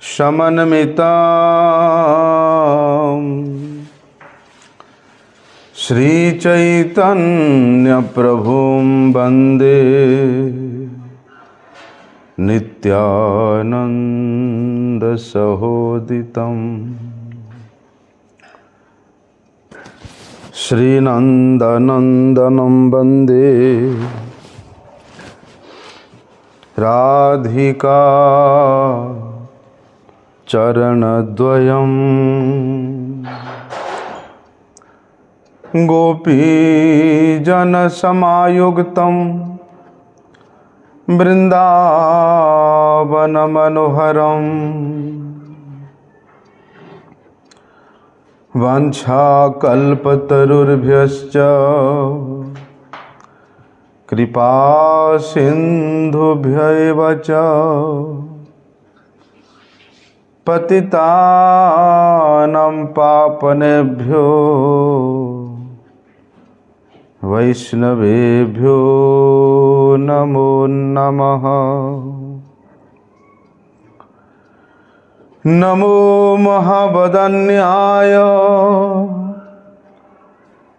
शमनमिता श्रीचैतन्यप्रभुं वन्दे नित्यानन्दसहोदितं श्रीनन्दनन्दनं वन्दे राधिका चरणद्वयम् गोपीजनसमायुक्तं वृन्दावनमनोहरम् वाञ्छाकल्पतरुर्भ्यश्च कृपा सिन्धुभ्यैव च पतितानां पावनेभ्यो वैष्णवेभ्यो नमो नमः। नमो महावदन्याय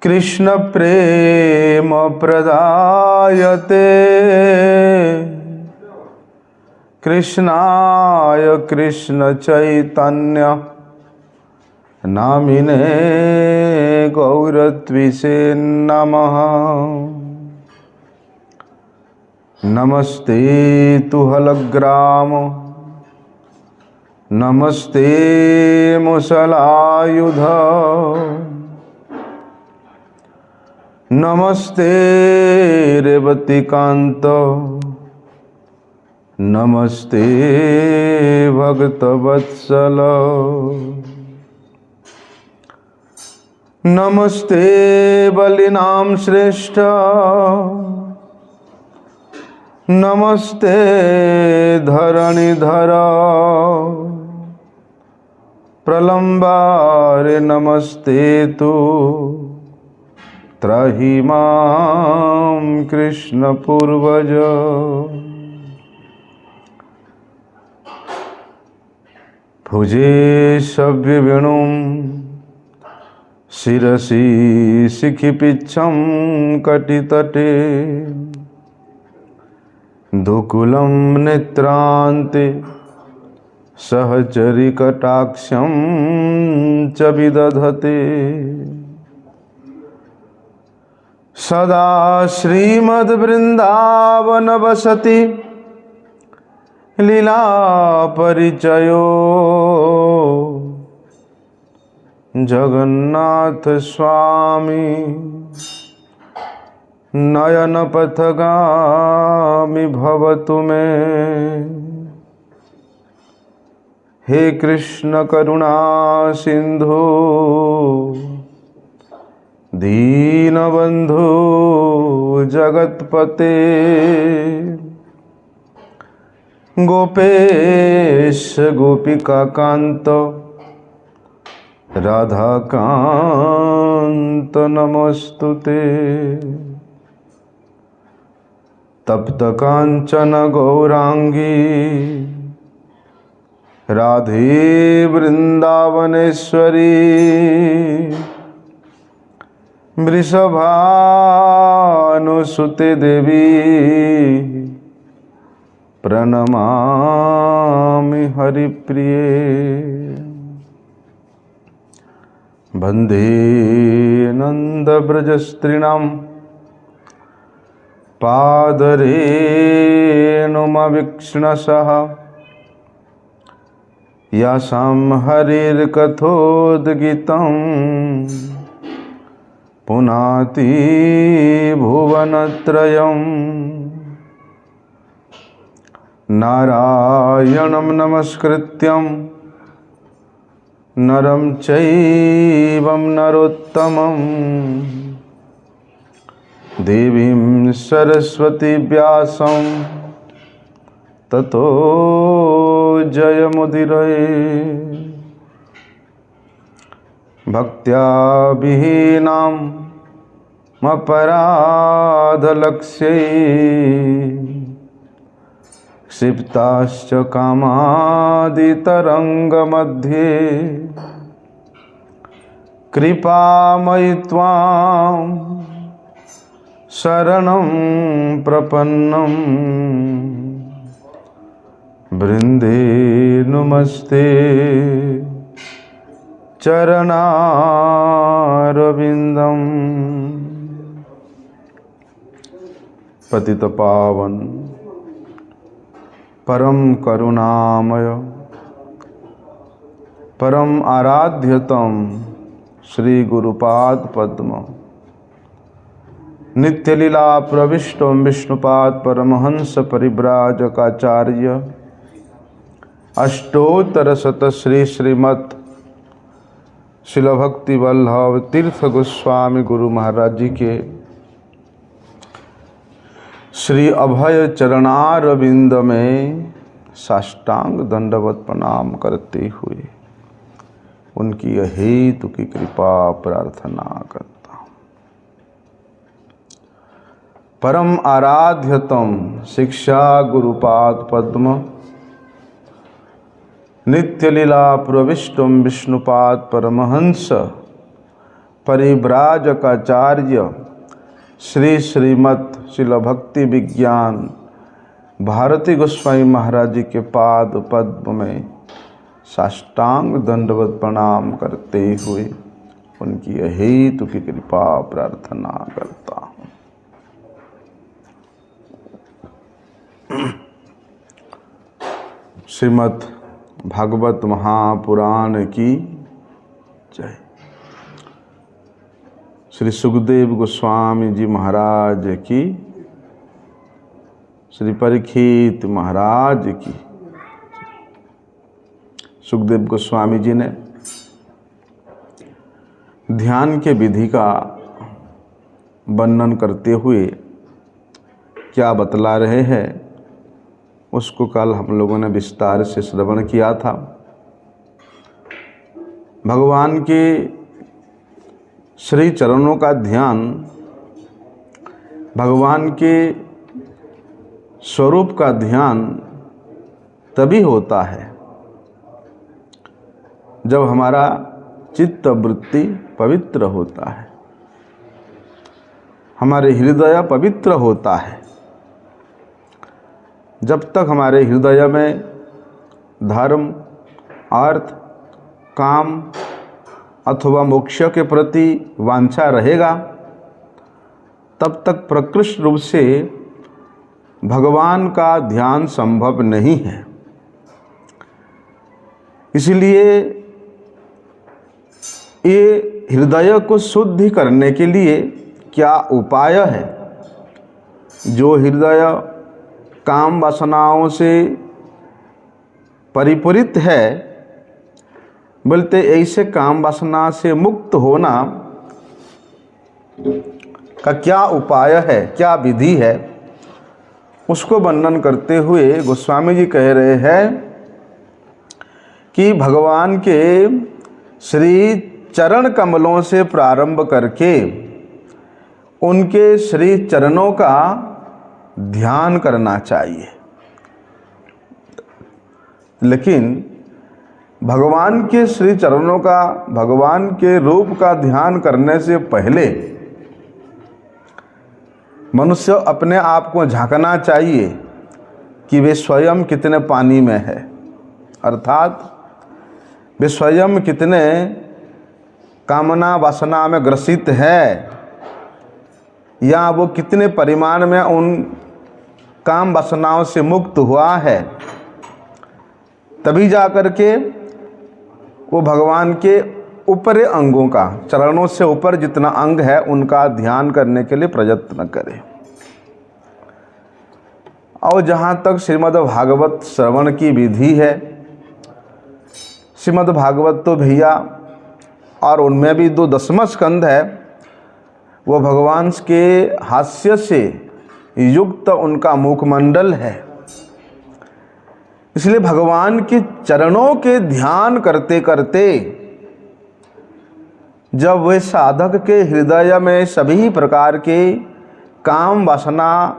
कृष्ण प्रेम प्रदायते कृष्णाय कृष्ण चैतन्य नामिने गौरत्विषे नमः। नमस्ते तुहलग्राम नमस्ते मुसलायुध नमस्ते रेवतीकांत नमस्ते भक्तवत्सल नमस्ते बलिनाम श्रेष्ठ नमस्ते धरणीधर प्रलंबारे नमस्ते तु त्राहि मां कृष्ण पूर्वज। भुजे सव्यवेणुं शिरसि शिखिपिच्छं कटितटे दुकुलं नेत्रान्ते सहचरिकटाक्षं च विदधते सदा श्रीमद्वृन्दावनवसति लीला परिचयो जगन्नाथ स्वामी नयन पथगामी भवतु मे। हे कृष्ण करुणा सिंधु दीनबंधु जगतपते गोपेश गोपिका कांत राधा कांत नमस्तुते। तप्त कांचन गौरांगी राधे वृंदावनेश्वरी वृषभानुसुते देवी प्रणमामि हरिप्रिये। वन्दे नन्दव्रजस्त्रीणां पादरेणुमवीक्ष्णसः यासां हरिर्कथोद्गीतं पुनाति भुवनत्रयम्। नारायणं नमस्कृत्यं नरं चैव नरोत्तमं देवीं सरस्वती व्यासं ततो जयमुदीरये। भक्त्या विहीनां मपराधलक्ष्यै क्षिप्ताश्च कामादितरङ्गमध्ये कृपामयि त्वां शरणं प्रपन्नं वृन्दे नुमस्ते चरणारविन्दम्। पतितपावन परम करुणामय परम आराध्यतम श्री गुरुपाद पद्म नित्य लीला प्रविष्टम विष्णुपाद परमहंस परिव्राजकाचार्य अष्टोत्तर शत श्री श्रीमत् शिल भक्ति वल्लभ तीर्थ गोस्वामी गुरु महाराज जी के श्री अभय चरणारविंद में साष्टांग दंडवत प्रणाम करते हुए उनकी अहेतु की कृपा प्रार्थना करता हूँ। परम आराध्यतम शिक्षा गुरुपाद पद्म नित्य लीला प्रविष्टम विष्णुपाद परमहंस परिव्राजकाचार्य श्री श्रीमत् शिल भक्ति विज्ञान भारती गोस्वामी महाराज जी के पाद पद्म में साष्टांग दंडवत प्रणाम करते हुए उनकी अहेतु की कृपा प्रार्थना करता हूँ। श्रीमद् भागवत महापुराण की जय। श्री सुखदेव गोस्वामी जी महाराज की, श्री परीक्षित महाराज की। सुखदेव गोस्वामी जी ने ध्यान के विधि का वर्णन करते हुए क्या बतला रहे हैं उसको कल हम लोगों ने विस्तार से श्रवण किया था। भगवान के श्री चरणों का ध्यान भगवान के स्वरूप का ध्यान तभी होता है जब हमारा चित्त वृत्ति पवित्र होता है, हमारे हृदय पवित्र होता है। जब तक हमारे हृदय में धर्म, अर्थ, काम अथवा मोक्ष के प्रति वांछा रहेगा तब तक प्रकृष्ट रूप से भगवान का ध्यान संभव नहीं है। इसलिए ये हृदय को शुद्ध करने के लिए क्या उपाय है? जो हृदय काम वासनाओं से परिपूरित है, बोलते ऐसे काम वासना से मुक्त होना का क्या उपाय है, क्या विधि है, उसको वर्णन करते हुए गोस्वामी जी कह रहे हैं कि भगवान के श्री चरण कमलों से प्रारंभ करके उनके श्री चरणों का ध्यान करना चाहिए। लेकिन भगवान के श्री चरणों का, भगवान के रूप का ध्यान करने से पहले मनुष्य अपने आप को झांकना चाहिए कि वे स्वयं कितने पानी में है, अर्थात वे स्वयं कितने कामना वासना में ग्रसित है, या वो कितने परिमाण में उन काम वासनाओं से मुक्त हुआ है। तभी जा कर के वो भगवान के ऊपरी अंगों का, चरणों से ऊपर जितना अंग है उनका ध्यान करने के लिए प्रयत्न करें। और जहाँ तक श्रीमद् भागवत श्रवण की विधि है, श्रीमद् भागवत तो भैया, और उनमें भी 10वां स्कंध है, वो भगवान के हास्य से युक्त उनका मुखमंडल है। इसलिए भगवान के चरणों के ध्यान करते करते जब वे साधक के हृदय में सभी प्रकार के काम वासना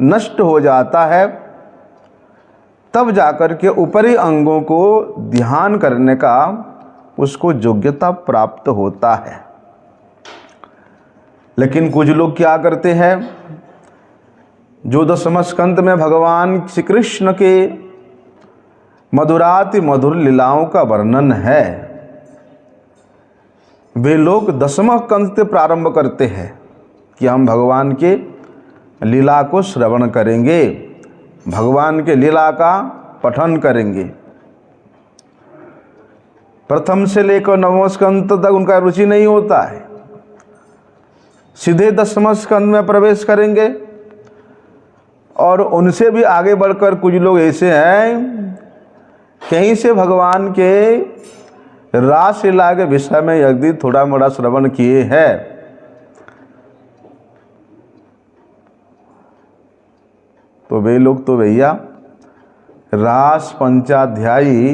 नष्ट हो जाता है, तब जाकर के ऊपरी अंगों को ध्यान करने का उसको योग्यता प्राप्त होता है। लेकिन कुछ लोग क्या करते हैं, जो दसम स्कंद में भगवान श्री कृष्ण के मधुराति मधुर लीलाओं का वर्णन है, वे लोग दसम स्कंद से प्रारंभ करते हैं कि हम भगवान के लीला को श्रवण करेंगे, भगवान के लीला का पठन करेंगे। प्रथम से लेकर नवम स्कंद तक उनका रुचि नहीं होता है, सीधे दसम स्कंद में प्रवेश करेंगे। और उनसे भी आगे बढ़कर कुछ लोग ऐसे हैं, कहीं से भगवान के रास लीला के विषय में यदि थोड़ा मोड़ा श्रवण किए हैं तो वे लोग तो भैया रास पंचाध्यायी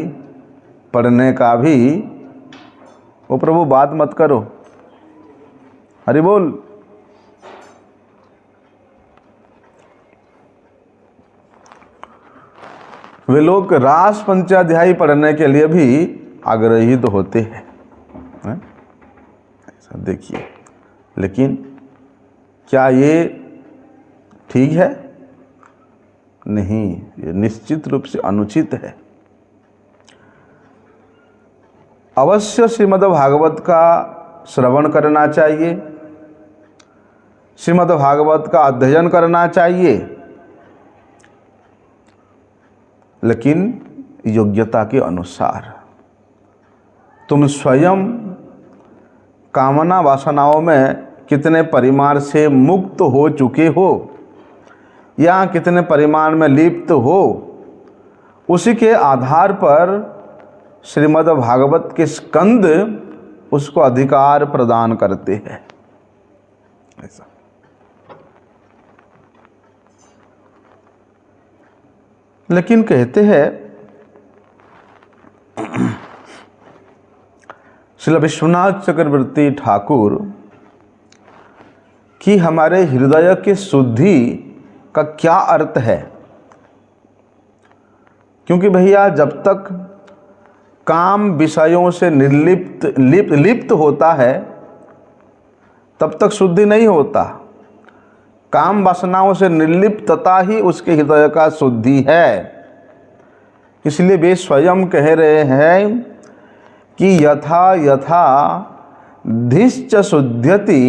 पढ़ने का भी, वो प्रभु बात मत करो, हरि बोल, वे लोग रास पंचाध्यायी पढ़ने के लिए भी आग्रही तो होते हैं, ऐसा देखिए। लेकिन क्या ये ठीक है? नहीं, ये निश्चित रूप से अनुचित है। अवश्य श्रीमद् भागवत का श्रवण करना चाहिए, श्रीमद् भागवत का अध्ययन करना चाहिए, लेकिन योग्यता के अनुसार। तुम स्वयं कामना वासनाओं में कितने परिमाण से मुक्त हो चुके हो या कितने परिमाण में लिप्त हो, उसी के आधार पर श्रीमद् भागवत के स्कंद उसको अधिकार प्रदान करते हैं। ऐसा लेकिन कहते हैं श्री विश्वनाथ चक्रवर्ती ठाकुर कि हमारे हृदय की शुद्धि का क्या अर्थ है, क्योंकि भैया जब तक काम विषयों से लिप्त होता है तब तक शुद्धि नहीं होता। काम वासनाओं से निर्लिप्तता ही उसके हृदय का शुद्धि है। इसलिए वे स्वयं कह रहे हैं कि यथा यथा धिश्च शुद्ध्यति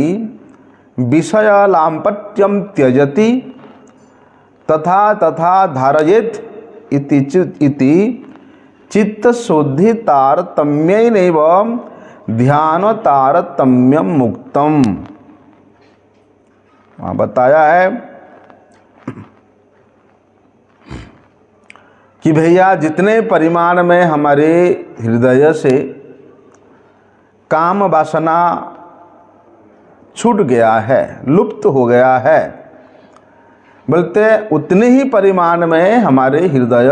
विषयालाम्पट्यम त्यजति तथा तथा धारयेत् इति चित्त शुद्धि तारतम्येनैव ध्यान तारतम्यम मुक्तम। वहाँ बताया है कि भैया जितने परिमाण में हमारे हृदय से काम वासना छूट गया है, लुप्त हो गया है, बोलते उतने ही परिमाण में हमारे हृदय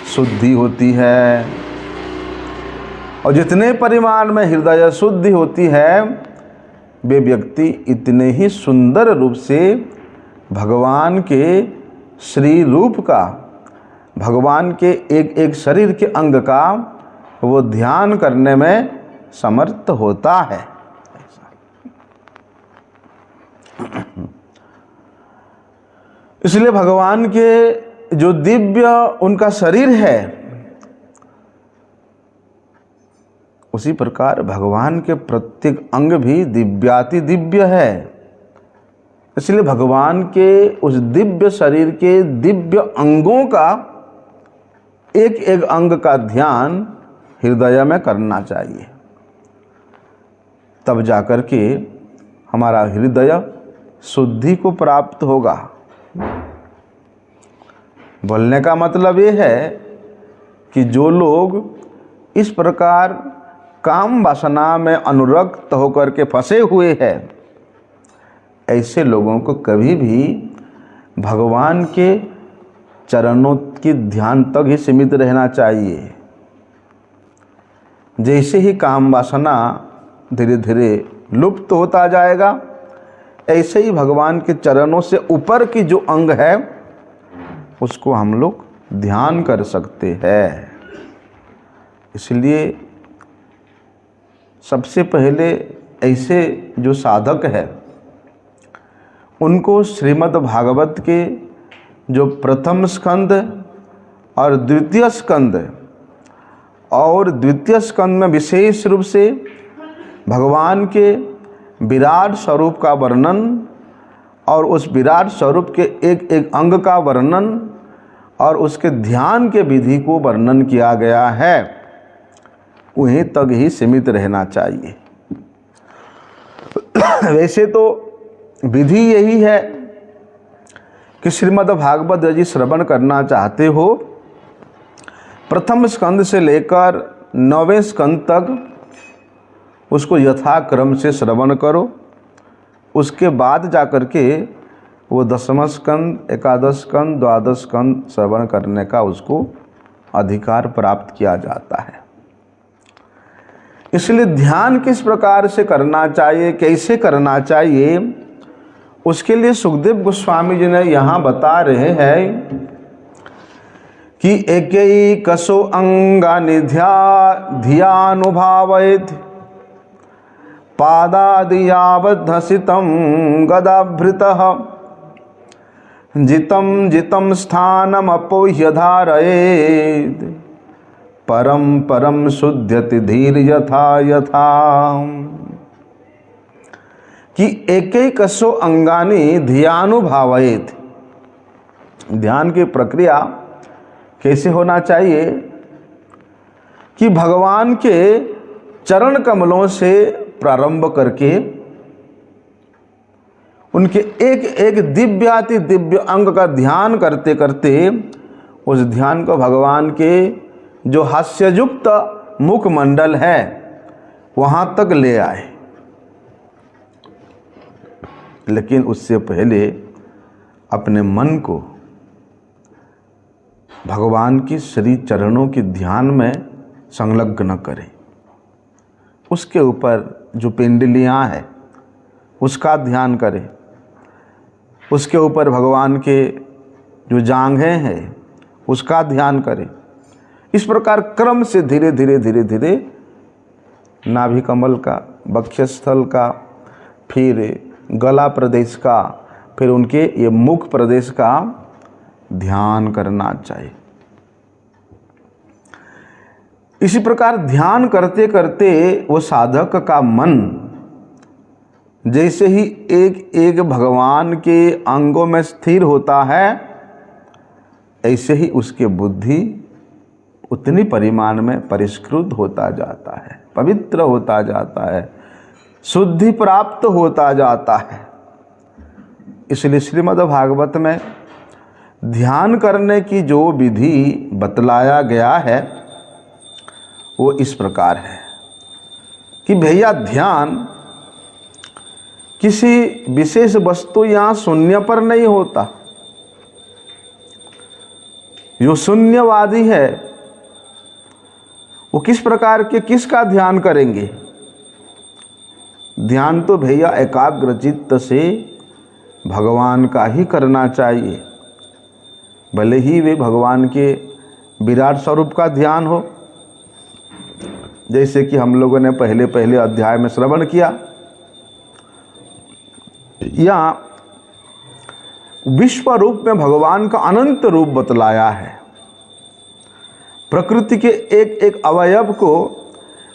शुद्धि होती है। और जितने परिमाण में हृदय शुद्धि होती है, वे व्यक्ति इतने ही सुंदर रूप से भगवान के श्री रूप का, भगवान के एक एक शरीर के अंग का वो ध्यान करने में समर्थ होता है। इसलिए भगवान के जो दिव्य उनका शरीर है, उसी प्रकार भगवान के प्रत्येक अंग भी दिव्याति दिव्य है। इसलिए भगवान के उस दिव्य शरीर के दिव्य अंगों का एक एक अंग का ध्यान हृदय में करना चाहिए, तब जाकर के हमारा हृदय शुद्धि को प्राप्त होगा। बोलने का मतलब ये है कि जो लोग इस प्रकार काम वासना में अनुरक्त होकर के फंसे हुए हैं, ऐसे लोगों को कभी भी भगवान के चरणों की ध्यान तक ही सीमित रहना चाहिए। जैसे ही काम वासना धीरे धीरे लुप्त होता जाएगा, ऐसे ही भगवान के चरणों से ऊपर की जो अंग है उसको हम लोग ध्यान कर सकते हैं। इसलिए सबसे पहले ऐसे जो साधक है उनको श्रीमद् भागवत के जो प्रथम स्कंद और द्वितीय स्कंद में विशेष रूप से भगवान के विराट स्वरूप का वर्णन और उस विराट स्वरूप के एक एक अंग का वर्णन और उसके ध्यान के विधि को वर्णन किया गया है, वहीं तक ही सीमित रहना चाहिए। वैसे तो विधि यही है कि श्रीमद् भागवत यदि श्रवण करना चाहते हो, प्रथम स्कंद से लेकर 9वें स्कंद तक उसको यथाक्रम से श्रवण करो। उसके बाद जाकर के वो 10वां स्कंद, 11वां स्कंद, 12वां स्कंद श्रवण करने का उसको अधिकार प्राप्त किया जाता है। इसलिए ध्यान किस प्रकार से करना चाहिए, कैसे करना चाहिए, उसके लिए सुखदेव गोस्वामी जी ने यहाँ बता रहे हैं कि एकैकसो अंगानि धियानुभावयेत् पादादियावद्धसितं गदाभृतः जितं जितं स्थानमपोह्य धारयेत् परम परम शुद्ध्यति धीर यथा यथा। कि एकैकसो अंगानि धियानुभावयेत्, ध्यान की प्रक्रिया कैसे होना चाहिए कि भगवान के चरण कमलों से प्रारंभ करके उनके एक एक दिव्याति दिव्य अंग का ध्यान करते करते उस ध्यान को भगवान के जो हास्ययुक्त मुखमंडल है वहाँ तक ले आए। लेकिन उससे पहले अपने मन को भगवान की श्री चरणों के ध्यान में संलग्न करें। उसके ऊपर जो पिंडलियाँ हैं उसका ध्यान करें। उसके ऊपर भगवान के जो जांघें हैं उसका ध्यान करें। इस प्रकार क्रम से धीरे धीरे धीरे धीरे नाभि कमल का, वक्षस्थल का, फिर गला प्रदेश का, फिर उनके ये मुख प्रदेश का ध्यान करना चाहिए। इसी प्रकार ध्यान करते करते वो साधक का मन जैसे ही एक एक भगवान के अंगों में स्थिर होता है, ऐसे ही उसके बुद्धि उतनी परिमाण में परिष्कृत होता जाता है, पवित्र होता जाता है, शुद्धि प्राप्त होता जाता है। इसलिए श्रीमद् भागवत में ध्यान करने की जो विधि बतलाया गया है वो इस प्रकार है कि भैया ध्यान किसी विशेष वस्तु या शून्य पर नहीं होता। जो शून्यवादी है वो किस प्रकार के किसका ध्यान करेंगे? ध्यान तो भैया एकाग्र चित्त से भगवान का ही करना चाहिए। भले ही वे भगवान के विराट स्वरूप का ध्यान हो, जैसे कि हम लोगों ने पहले पहले अध्याय में श्रवण किया, या विश्व रूप में भगवान का अनंत रूप बतलाया है। प्रकृति के एक एक अवयव को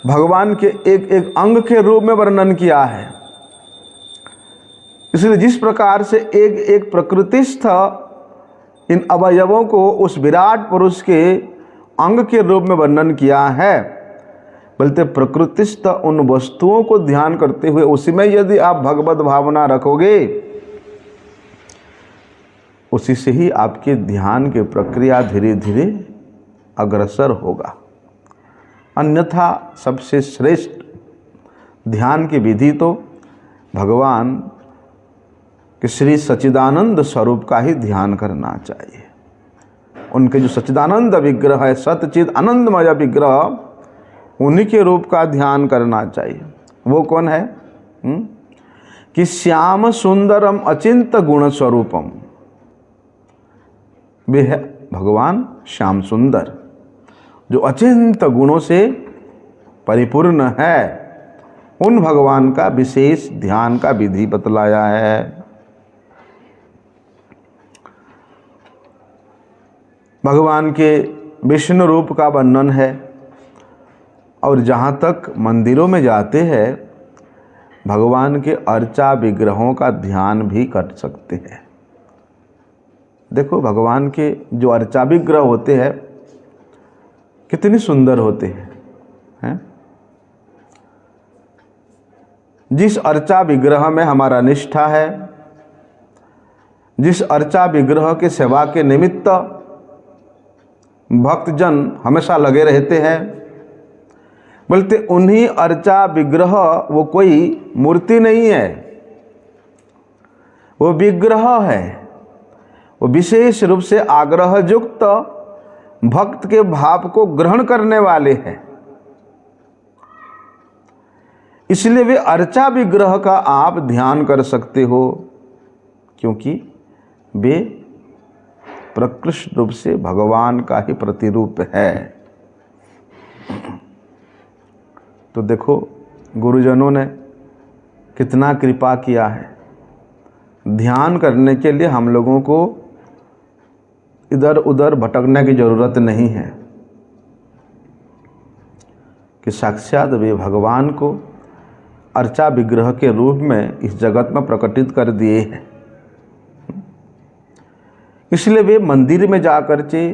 भगवान के एक एक अंग के रूप में वर्णन किया है। इसलिए जिस प्रकार से एक एक प्रकृतिस्थ इन अवयवों को उस विराट पुरुष के अंग के रूप में वर्णन किया है, बोलते प्रकृतिस्थ उन वस्तुओं को ध्यान करते हुए उसी में यदि आप भगवत भावना रखोगे, उसी से ही आपके ध्यान की प्रक्रिया धीरे धीरे अग्रसर होगा। अन्यथा सबसे श्रेष्ठ ध्यान की विधि तो भगवान के श्री सच्चिदानंद स्वरूप का ही ध्यान करना चाहिए। उनके जो सच्चिदानंद विग्रह है, सतचिद आनंदमय विग्रह, उन्हीं के रूप का ध्यान करना चाहिए। वो कौन है? कि श्याम सुंदरम अचिंत गुण स्वरूपम। भगवान श्याम सुंदर, जो अचिंत गुणों से परिपूर्ण है, उन भगवान का विशेष ध्यान का विधि बतलाया है। भगवान के विष्णु रूप का वर्णन है, और जहाँ तक मंदिरों में जाते हैं भगवान के अर्चा विग्रहों का ध्यान भी कर सकते हैं। देखो भगवान के जो अर्चा विग्रह होते हैं कितने सुंदर होते हैं? जिस अर्चा विग्रह में हमारा निष्ठा है, जिस अर्चा विग्रह के सेवा के निमित्त भक्तजन हमेशा लगे रहते हैं, बोलते उन्हीं अर्चा विग्रह, वो कोई मूर्ति नहीं है, वो विग्रह है, वो विशेष रूप से आग्रह युक्त भक्त के भाव को ग्रहण करने वाले हैं। इसलिए वे अर्चा विग्रह का आप ध्यान कर सकते हो, क्योंकि वे प्रकृष्ट रूप से भगवान का ही प्रतिरूप है। तो देखो गुरुजनों ने कितना कृपा किया है। ध्यान करने के लिए हम लोगों को इधर उधर भटकने की जरूरत नहीं है, कि साक्षात वे भगवान को अर्चा विग्रह के रूप में इस जगत में प्रकटित कर दिए हैं। इसलिए वे मंदिर में जाकर के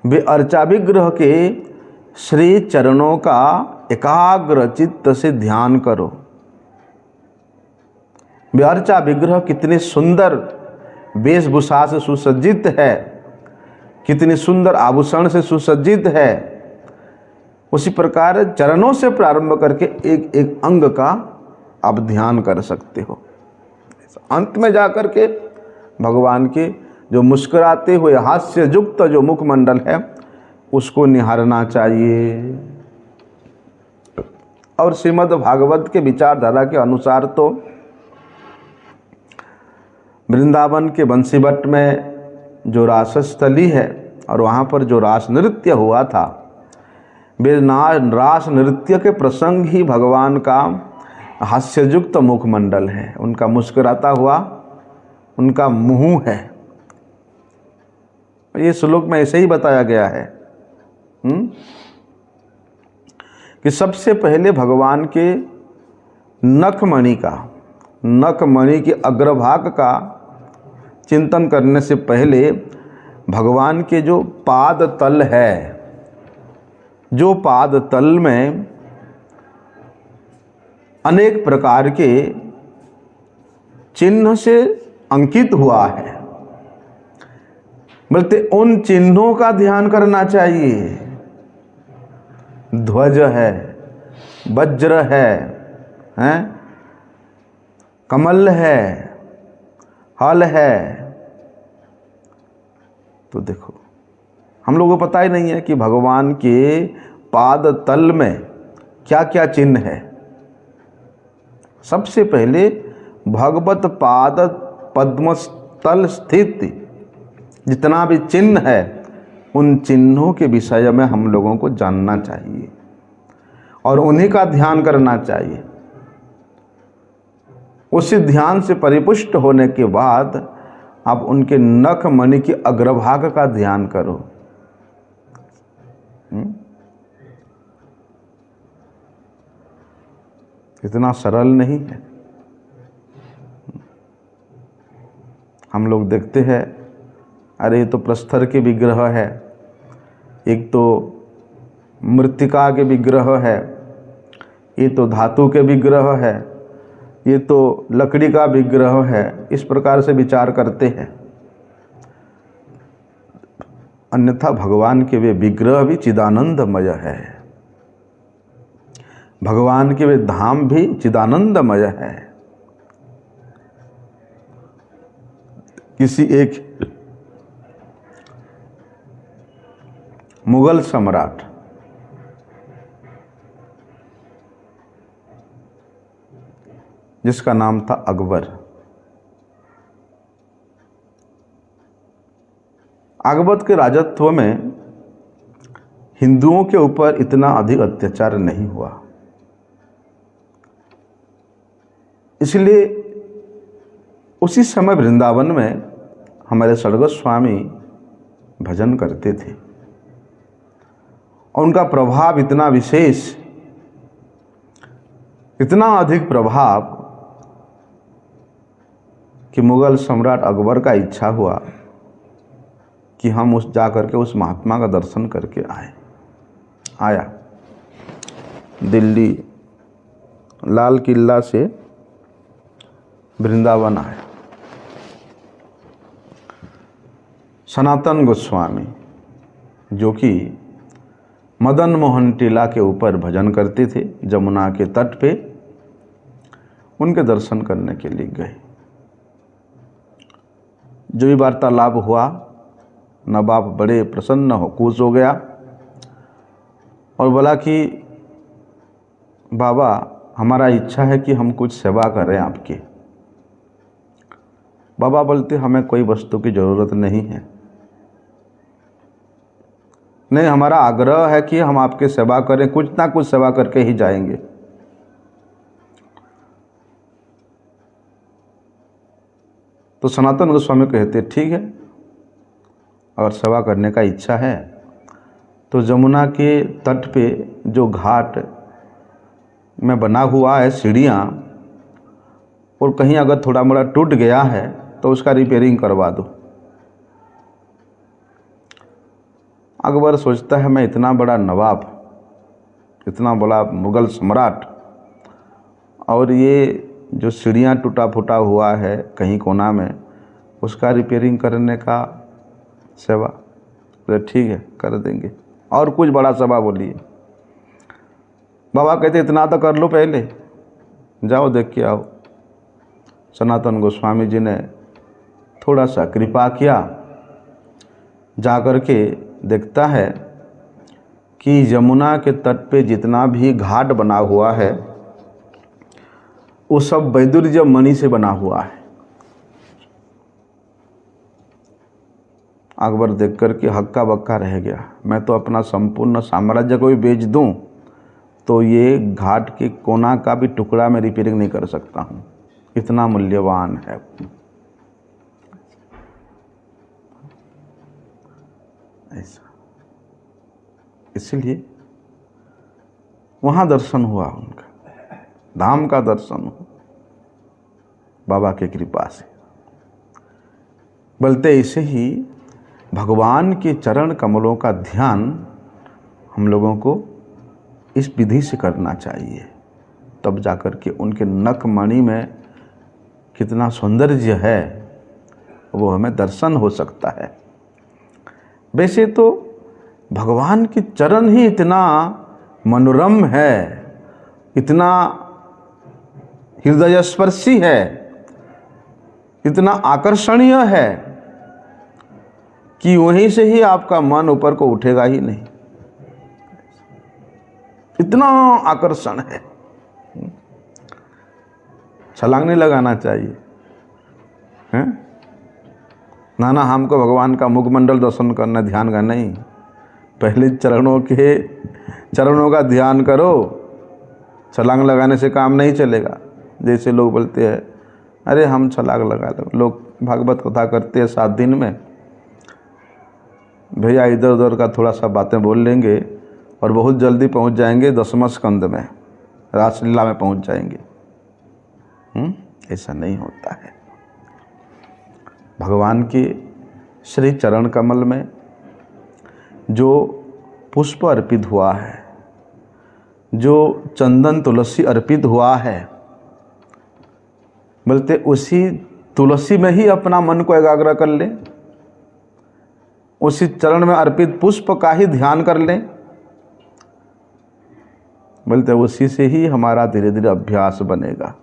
वे अर्चा विग्रह के श्री चरणों का एकाग्र चित्त से ध्यान करो। वे अर्चा विग्रह कितने सुंदर वेशभूषा से सुसज्जित है, कितनी सुंदर आभूषण से सुसज्जित है, उसी प्रकार चरणों से प्रारंभ करके एक एक अंग का आप ध्यान कर सकते हो। अंत में जाकर के भगवान के जो मुस्कुराते हुए हास्य युक्त जो मुखमंडल है उसको निहारना चाहिए। और श्रीमद् भागवत के विचारधारा के अनुसार तो वृंदावन के बंसीवट में जो रासस्थली है और वहाँ पर जो रास नृत्य हुआ था, वे रास नृत्य के प्रसंग ही भगवान का हास्ययुक्त मुखमंडल है, उनका मुस्कुराता हुआ उनका मुंह है। ये श्लोक में ऐसे ही बताया गया है कि सबसे पहले भगवान के नखमणि के अग्रभाग का चिंतन करने से पहले भगवान के जो पाद तल है, जो पाद तल में अनेक प्रकार के चिन्ह से अंकित हुआ है, बोलते उन चिन्हों का ध्यान करना चाहिए। ध्वज है, वज्र है, कमल है, हल है। तो देखो हम लोगों को पता ही नहीं है कि भगवान के पाद तल में क्या क्या चिन्ह है। सबसे पहले भगवत पाद पद्मस्थल स्थित जितना भी चिन्ह है, उन चिन्हों के विषय में हम लोगों को जानना चाहिए और उन्हीं का ध्यान करना चाहिए। उसी ध्यान से परिपुष्ट होने के बाद आप उनके नख मणि के अग्रभाग का ध्यान करो। इतना सरल नहीं है। हम लोग देखते हैं, अरे ये तो प्रस्तर के विग्रह है, एक तो मृत्तिका के विग्रह है, ये तो धातु के विग्रह है, ये तो लकड़ी का विग्रह है। इस प्रकार से विचार करते हैं। अन्यथा भगवान के वे विग्रह भी चिदानंदमय है, भगवान के वे धाम भी चिदानंदमय है। किसी एक मुगल सम्राट जिसका नाम था अकबर के राजत्व में हिंदुओं के ऊपर इतना अधिक अत्याचार नहीं हुआ, इसलिए उसी समय वृंदावन में हमारे सड़गोस्वामी स्वामी भजन करते थे और उनका प्रभाव इतना विशेष, इतना अधिक प्रभाव कि मुगल सम्राट अकबर का इच्छा हुआ कि हम जाकर के उस महात्मा का दर्शन करके आया। दिल्ली लाल किला से वृंदावन आया। सनातन गोस्वामी जो कि मदन मोहन टीला के ऊपर भजन करते थे जमुना के तट पे, उनके दर्शन करने के लिए गए। जो भी वार्तालाप हुआ, नवाब बड़े प्रसन्न हो खुश हो गया और बोला कि बाबा हमारा इच्छा है कि हम कुछ सेवा करें आपकी। बाबा बोलते हमें कोई वस्तु की ज़रूरत नहीं है, नहीं हमारा आग्रह है कि हम आपके सेवा करें, कुछ ना कुछ सेवा करके ही जाएंगे। तो सनातन गोस्वामी कहते ठीक है, अगर सेवा करने का इच्छा है तो जमुना के तट पे जो घाट में बना हुआ है सीढ़ियाँ, और कहीं अगर थोड़ा मोड़ा टूट गया है तो उसका रिपेयरिंग करवा दो। अकबर सोचता है मैं इतना बड़ा नवाब, इतना बड़ा मुगल सम्राट, और ये जो सीढ़ियाँ टूटा फूटा हुआ है कहीं कोना में, उसका रिपेयरिंग करने का सेवा, तो ठीक है कर देंगे। और कुछ बड़ा सेवा बोलिए। बाबा कहते इतना तो कर लो, पहले जाओ देख के आओ। सनातन गोस्वामी जी ने थोड़ा सा कृपा किया, जाकर के देखता है कि यमुना के तट पे जितना भी घाट बना हुआ है वो सब वैदुर्य मणि से बना हुआ है। अकबर देख कर के हक्का बक्का रह गया, मैं तो अपना संपूर्ण साम्राज्य को भी बेच दूं तो ये घाट के कोना का भी टुकड़ा मैं रिपेयरिंग नहीं कर सकता हूं, इतना मूल्यवान है। ऐसा इसलिए वहाँ दर्शन हुआ उनका, धाम का दर्शन हुआ बाबा की कृपा से। बोलते ऐसे ही भगवान के चरण कमलों का ध्यान हम लोगों को इस विधि से करना चाहिए, तब जाकर के उनके नख मणि में कितना सौंदर्य है वो हमें दर्शन हो सकता है। वैसे तो भगवान के चरण ही इतना मनोरम है, इतना हृदयस्पर्शी है, इतना आकर्षणीय है कि वहीं से ही आपका मन ऊपर को उठेगा ही नहीं, इतना आकर्षण है। छलांग नहीं लगाना चाहिए हैं? ना हमको भगवान का मुखमंडल दर्शन करना, ध्यान का नहीं, पहले चरणों का ध्यान करो। छलांग लगाने से काम नहीं चलेगा। जैसे लोग बोलते हैं अरे हम छलांग लगा लो, लोग भागवत कथा करते हैं 7 दिन में, भैया इधर उधर का थोड़ा सा बातें बोल लेंगे और बहुत जल्दी पहुंच जाएंगे 10वें स्कंद में, रासलीला में पहुंच जाएंगे। ऐसा नहीं होता है। भगवान के श्री चरण कमल में जो पुष्प अर्पित हुआ है, जो चंदन तुलसी अर्पित हुआ है, बोलते उसी तुलसी में ही अपना मन को एकाग्र कर ले, उसी चरण में अर्पित पुष्प का ही ध्यान कर ले। बोलते उसी से ही हमारा धीरे धीरे अभ्यास बनेगा।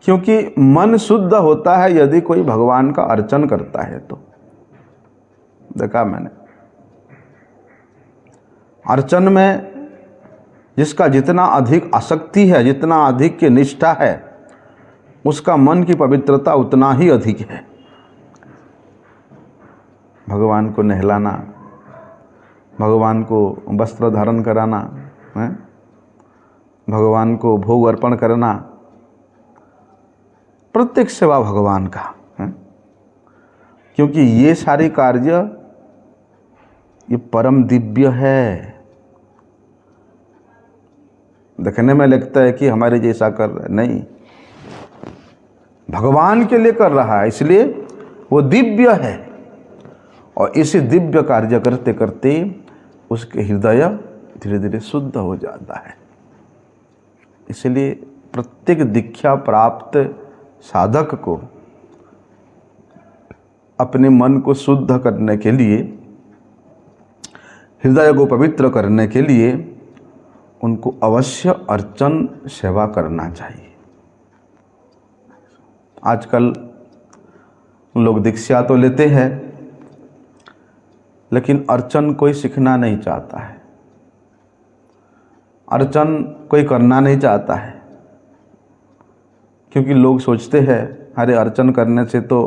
क्योंकि मन शुद्ध होता है यदि कोई भगवान का अर्चन करता है तो। देखा मैंने, अर्चन में जिसका जितना अधिक आसक्ति है, जितना अधिक की निष्ठा है, उसका मन की पवित्रता उतना ही अधिक है। भगवान को नहलाना, भगवान को वस्त्र धारण कराना है, भगवान को भोग अर्पण करना, प्रत्येक सेवा भगवान का है। क्योंकि ये सारे कार्य ये परम दिव्य है। देखने में लगता है कि हमारे जैसा कर रहा है, नहीं, भगवान के लिए कर रहा है, इसलिए वो दिव्य है। और इसी दिव्य कार्य करते करते उसके हृदय धीरे धीरे शुद्ध हो जाता है। इसलिए प्रत्येक दीक्षा प्राप्त साधक को अपने मन को शुद्ध करने के लिए, हृदय को पवित्र करने के लिए उनको अवश्य अर्चन सेवा करना चाहिए। आजकल लोग दीक्षा तो लेते हैं, लेकिन अर्चन कोई सीखना नहीं चाहता है, अर्चन कोई करना नहीं चाहता है। क्योंकि लोग सोचते हैं अरे अर्चन करने से तो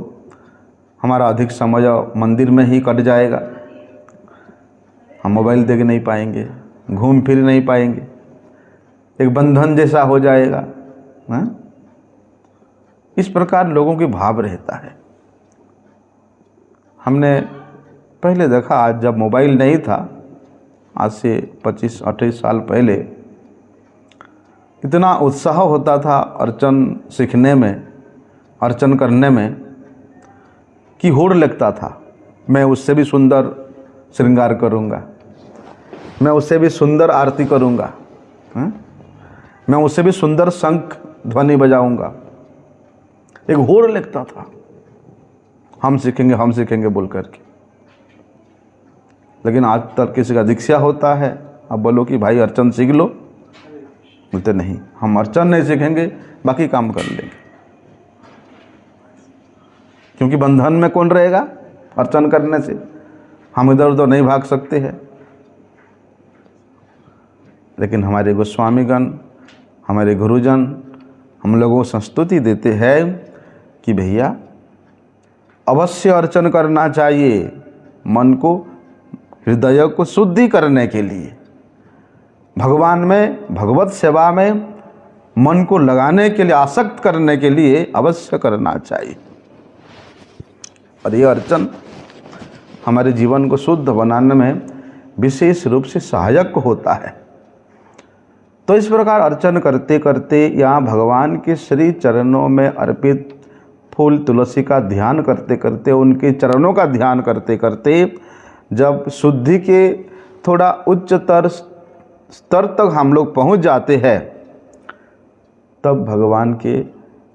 हमारा अधिक समय मंदिर में ही कट जाएगा, हम मोबाइल देख नहीं पाएंगे, घूम फिर नहीं पाएंगे, एक बंधन जैसा हो जाएगा है? इस प्रकार लोगों के भाव रहता है। हमने पहले देखा, आज जब मोबाइल नहीं था, आज से 25-28 साल पहले, इतना उत्साह होता था अर्चन सीखने में, अर्चन करने में, कि होड़ लगता था मैं उससे भी सुंदर श्रृंगार करूँगा, मैं उससे भी सुंदर आरती करूँगा, मैं उससे भी सुंदर शंख ध्वनि बजाऊँगा। एक होड़ लगता था, हम सीखेंगे बोल करके। लेकिन आज तक किसी का दीक्षा होता है, अब बोलो कि भाई अर्चन सीख लो, बोलते नहीं, हम अर्चन नहीं सीखेंगे, बाकी काम कर लेंगे। क्योंकि बंधन में कौन रहेगा अर्चन करने से, हम इधर उधर नहीं भाग सकते हैं। लेकिन हमारे गोस्वामीगण, हमारे गुरुजन हम लोगों को संस्तुति देते हैं कि भैया अवश्य अर्चन करना चाहिए, मन को, हृदय को शुद्धि करने के लिए, भगवान में, भगवत सेवा में मन को लगाने के लिए, आसक्त करने के लिए अवश्य करना चाहिए। और ये अर्चन हमारे जीवन को शुद्ध बनाने में विशेष रूप से सहायक होता है। तो इस प्रकार अर्चन करते करते, यहाँ भगवान के श्री चरणों में अर्पित फूल तुलसी का ध्यान करते करते, उनके चरणों का ध्यान करते करते, जब शुद्धि के थोड़ा उच्चतर स्तर तक हम लोग पहुँच जाते हैं, तब भगवान के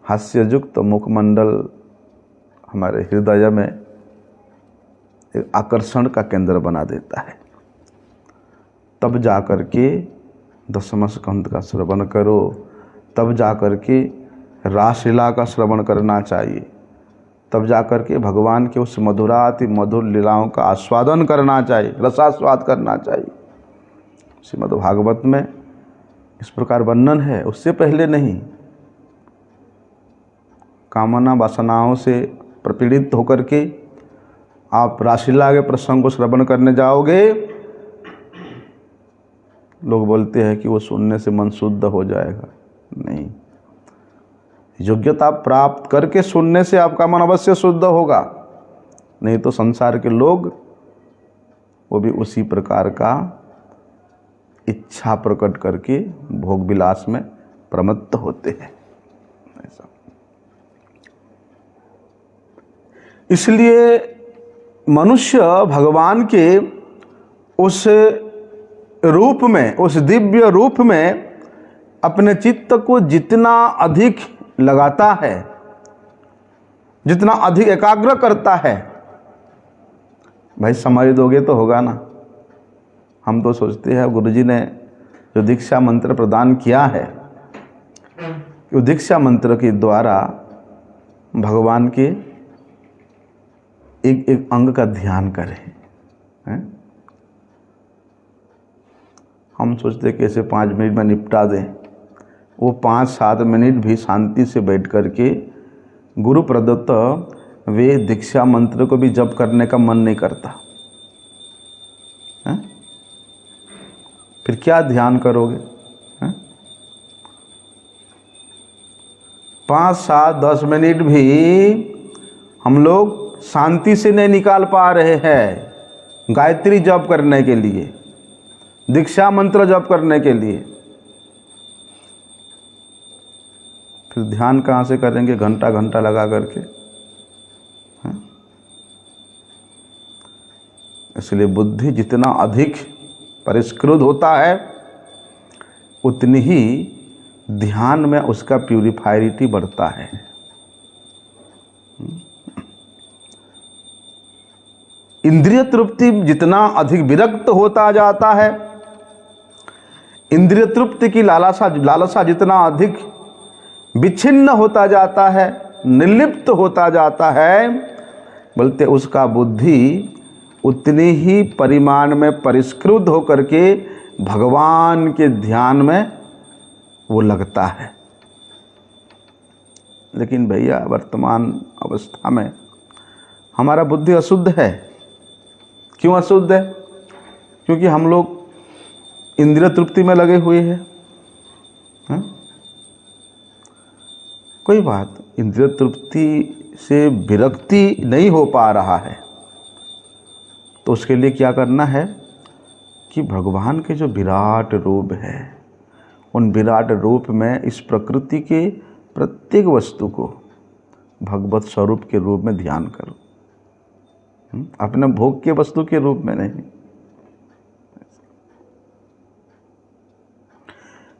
हास्ययुक्त मुखमंडल हमारे हृदय में एक आकर्षण का केंद्र बना देता है। तब जा कर के दशम स्कंद का श्रवण करो, तब जा कर के रासलीला का श्रवण करना चाहिए, तब जा कर के भगवान के उस मधुराति मधुर लीलाओं का आस्वादन करना चाहिए, रसास्वाद करना चाहिए। श्रीमद् भागवत में इस प्रकार वर्णन है, उससे पहले नहीं। कामना वासनाओं से प्रपीड़ित होकर के आप रासलीला के प्रसंग को श्रवण करने जाओगे, लोग बोलते हैं कि वो सुनने से मन शुद्ध हो जाएगा। नहीं, योग्यता प्राप्त करके सुनने से आपका मन अवश्य शुद्ध होगा। नहीं तो संसार के लोग वो भी उसी प्रकार का इच्छा प्रकट करके भोग विलास में प्रमत्त होते हैं। ऐसा इसलिए मनुष्य भगवान के उस रूप में, उस दिव्य रूप में अपने चित्त को जितना अधिक लगाता है, जितना अधिक एकाग्र करता है, भाई समय दोगे तो होगा ना। हम तो सोचते हैं गुरुजी ने जो दीक्षा मंत्र प्रदान किया है, कि दीक्षा मंत्र के द्वारा भगवान के एक एक अंग का ध्यान करें, हैं? हम सोचते कैसे 5 मिनट में निपटा दें, वो 5-7 मिनट भी शांति से बैठ कर के गुरु प्रदत्त वे दीक्षा मंत्र को भी जप करने का मन नहीं करता है? फिर क्या ध्यान करोगे है? 5-7-10 मिनट भी हम लोग शांति से नहीं निकाल पा रहे हैं गायत्री जप करने के लिए, दीक्षा मंत्र जप करने के लिए। फिर ध्यान कहाँ से करेंगे घंटा घंटा लगा करके? इसलिए बुद्धि जितना अधिक परिष्कृत होता है उतनी ही ध्यान में उसका प्यूरिफायरिटी बढ़ता है। इंद्रिय तृप्ति जितना अधिक विरक्त होता जाता है, इंद्रिय तृप्ति की लालसा जितना अधिक विच्छिन्न होता जाता है, निर्लिप्त होता जाता है, बोलते उसका बुद्धि उतनी ही परिमाण में परिष्कृत होकर के भगवान के ध्यान में वो लगता है। लेकिन भैया वर्तमान अवस्था में हमारा बुद्धि अशुद्ध है। क्यों अशुद्ध है? क्योंकि हम लोग इंद्रिय तृप्ति में लगे हुए हैं। कोई बात, इंद्रिय तृप्ति से विरक्ति नहीं हो पा रहा है तो उसके लिए क्या करना है कि भगवान के जो विराट रूप है उन विराट रूप में इस प्रकृति के प्रत्येक वस्तु को भगवत स्वरूप के रूप में ध्यान करो, अपने भोग के वस्तु के रूप में नहीं।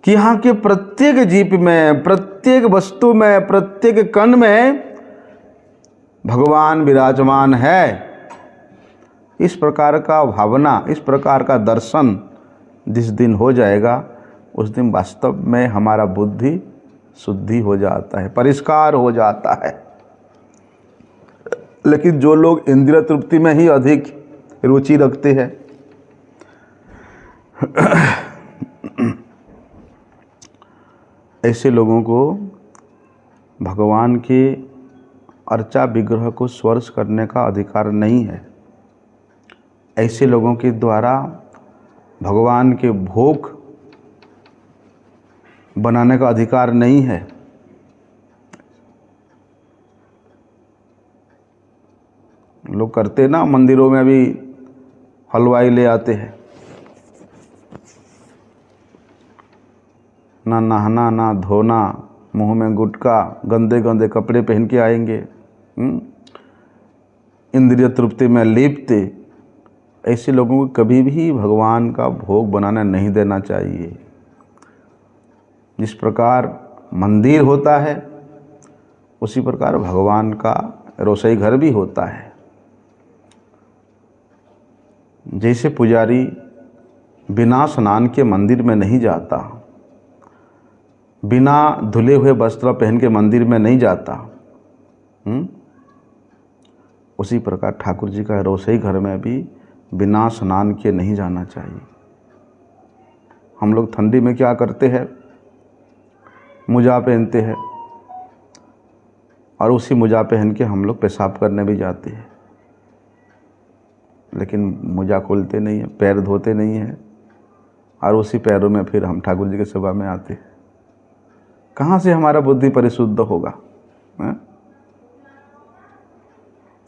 कि यहाँ के प्रत्येक जीव में, प्रत्येक वस्तु में, प्रत्येक कण में भगवान विराजमान है। इस प्रकार का भावना, इस प्रकार का दर्शन जिस दिन हो जाएगा उस दिन वास्तव में हमारा बुद्धि शुद्धि हो जाता है, परिष्कार हो जाता है। लेकिन जो लोग इंद्रिय तृप्ति में ही अधिक रुचि रखते हैं, ऐसे लोगों को भगवान के अर्चा विग्रह को स्पर्श करने का अधिकार नहीं है। ऐसे लोगों के द्वारा भगवान के भोग बनाने का अधिकार नहीं है। लोग करते ना, मंदिरों में अभी हलवाई ले आते हैं, ना नहाना ना धोना, मुंह में गुटखा, गंदे गंदे कपड़े पहन के आएंगे, इंद्रिय तृप्ति में लिप्त। ऐसे लोगों को कभी भी भगवान का भोग बनाना नहीं देना चाहिए। जिस प्रकार मंदिर होता है उसी प्रकार भगवान का रसोई घर भी होता है। जैसे पुजारी बिना स्नान के मंदिर में नहीं जाता, बिना धुले हुए वस्त्र पहन के मंदिर में नहीं जाता, उसी प्रकार ठाकुर जी का रसोई घर में भी बिना स्नान के नहीं जाना चाहिए। हम लोग ठंडी में क्या करते हैं, मोजा पहनते हैं और उसी मोजा पहन के हम लोग पेशाब करने भी जाते हैं। लेकिन मोजा खोलते नहीं हैं, पैर धोते नहीं हैं और उसी पैरों में फिर हम ठाकुर जी की सेवा में आते हैं। कहाँ से हमारा बुद्धि परिशुद्ध होगा?